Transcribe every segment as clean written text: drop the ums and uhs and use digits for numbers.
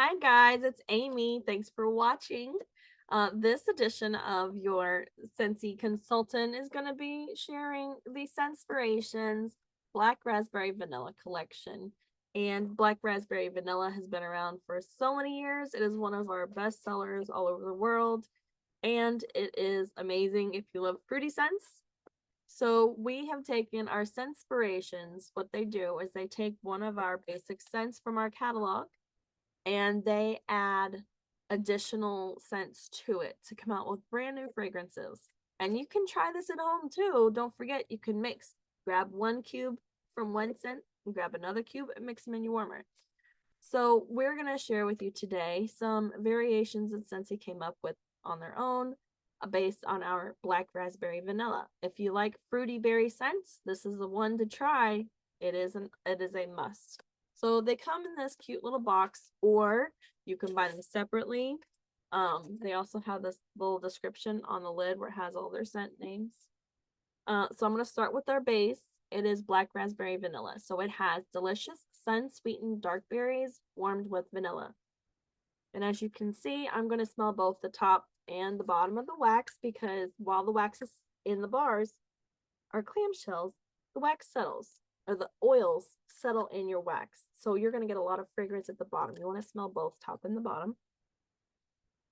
Hi guys, it's Amy. Thanks for watching. This edition of your Scentsy Consultant is going to be sharing the Scentspirations Black Raspberry Vanilla collection. And Black Raspberry Vanilla has been around for so many years. It is one of our best sellers all over the world, and it is amazing if you love fruity scents. So we have taken our Scentspirations. What they do is they take one of our basic scents from our catalog and they add additional scents to it to come out with brand new fragrances. And you can try this at home too. Don't forget, you can mix. Grab one cube from one scent and grab another cube and mix them in your warmer. So we're going to share with you today some variations that Scentsy came up with on their own based on our black raspberry vanilla. If you like fruity berry scents, this is the one to try. It is a must. So they come in this cute little box, or you can buy them separately. They also have this little description on the lid where it has all their scent names. So I'm going to start with our base. It is black raspberry vanilla. So it has delicious sun-sweetened dark berries warmed with vanilla. And as you can see, I'm going to smell both the top and the bottom of the wax because while the wax is in the bars, our clamshells, the wax settles, or the oils settle in your wax. So you're going to get a lot of fragrance at the bottom. You want to smell both top and the bottom.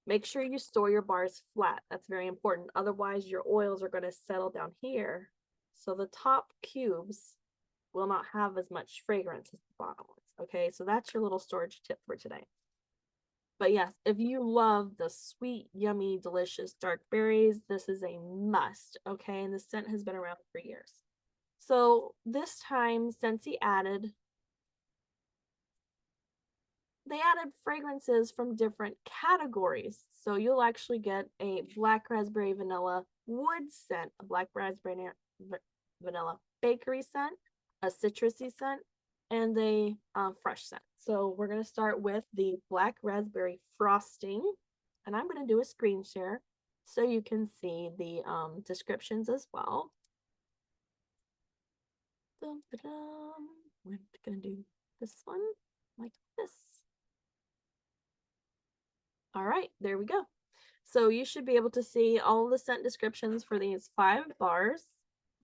Make sure you store your bars flat. That's very important. Otherwise, your oils are going to settle down here. So the top cubes will not have as much fragrance as the bottom ones. Okay, so that's your little storage tip for today. But yes, if you love the sweet, yummy, delicious dark berries, this is a must. Okay, and the scent has been around for years. So this time, Scentsy they added fragrances from different categories. So you'll actually get a black raspberry vanilla wood scent, a black raspberry vanilla bakery scent, a citrusy scent, and a fresh scent. So we're going to start with the black raspberry frosting, and I'm going to do a screen share so you can see the descriptions as well. We're going to do this one like this. All right, there we go. So you should be able to see all the scent descriptions for these 5 bars.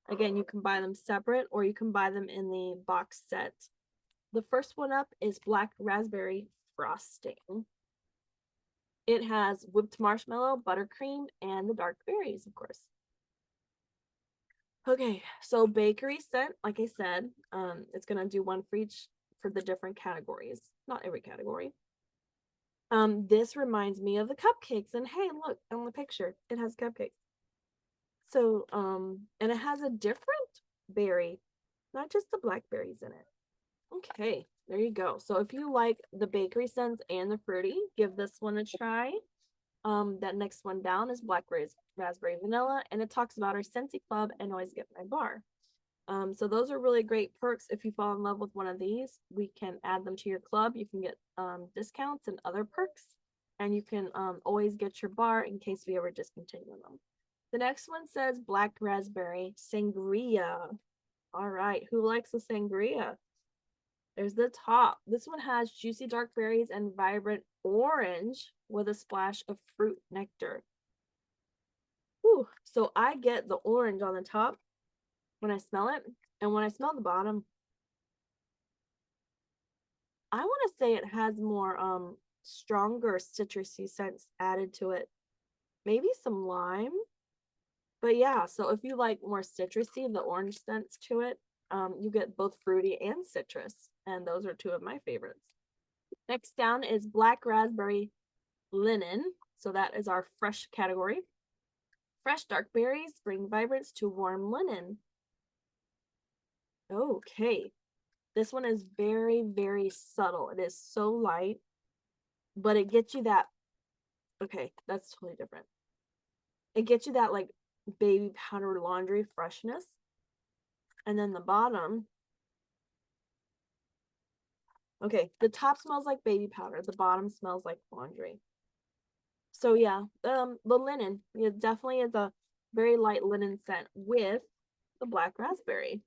Again, you can buy them separate or you can buy them in the box set. The first one up is black raspberry frosting. It has whipped marshmallow, buttercream, and the dark berries, of course. Okay, so bakery scent, like I said, it's gonna do one for each for the different categories. Not every category. This reminds me of the cupcakes, and hey, look on the picture, it has cupcakes. So, and it has a different berry, not just the blackberries in it. Okay, there you go. So if you like the bakery scents and the fruity, give this one a try. That next one down is black raspberry vanilla, and it talks about our Scentsy Club and always get my bar. So those are really great perks. If you fall in love with one of these, we can add them to your club. You can get discounts and other perks, and you can always get your bar in case we ever discontinue them. The next one says black raspberry sangria. All right, who likes a sangria? There's the top. This one has juicy dark berries and vibrant orange with a splash of fruit nectar. Ooh, so I get the orange on the top when I smell it, and when I smell the bottom, I want to say it has more stronger citrusy scents added to it. Maybe some lime. But yeah, so if you like more citrusy, the orange scents to it, you get both fruity and citrus, and those are 2 of my favorites. Next down is black raspberry linen, so that is our fresh category. Fresh dark berries bring vibrance to warm linen. Okay, this one is very, very subtle. It is so light, but it gets you that, okay, that's totally different. It gets you that like baby powder laundry freshness. And then the bottom, okay, the top smells like baby powder. The bottom smells like laundry. So yeah, the linen, it definitely is a very light linen scent with the black raspberry.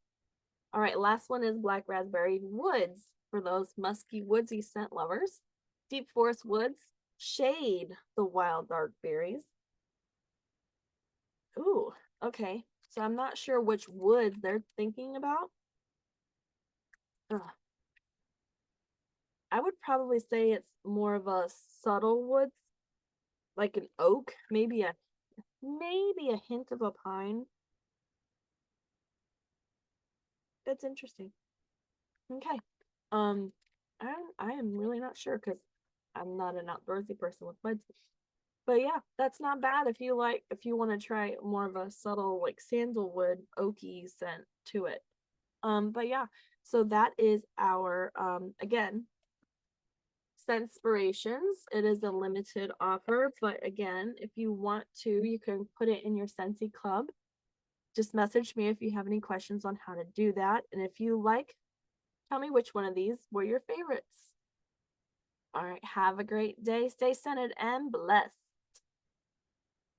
All right, last one is black raspberry woods for those musky, woodsy scent lovers. Deep forest woods shade the wild dark berries. Ooh, okay. So I'm not sure which woods they're thinking about. Ugh. I would probably say it's more of a subtle woods, like an oak, maybe a hint of a pine. That's interesting. Okay. Um, I am really not sure because I'm not an outdoorsy person with buds. But yeah, that's not bad if you want to try more of a subtle like sandalwood oaky scent to it. But yeah, so that is our again Scentspirations. It is a limited offer, but again, if you want to, you can put it in your Scentsy Club. Just message me if you have any questions on how to do that. And if you like, tell me which one of these were your favorites. All right, have a great day. Stay scented and blessed.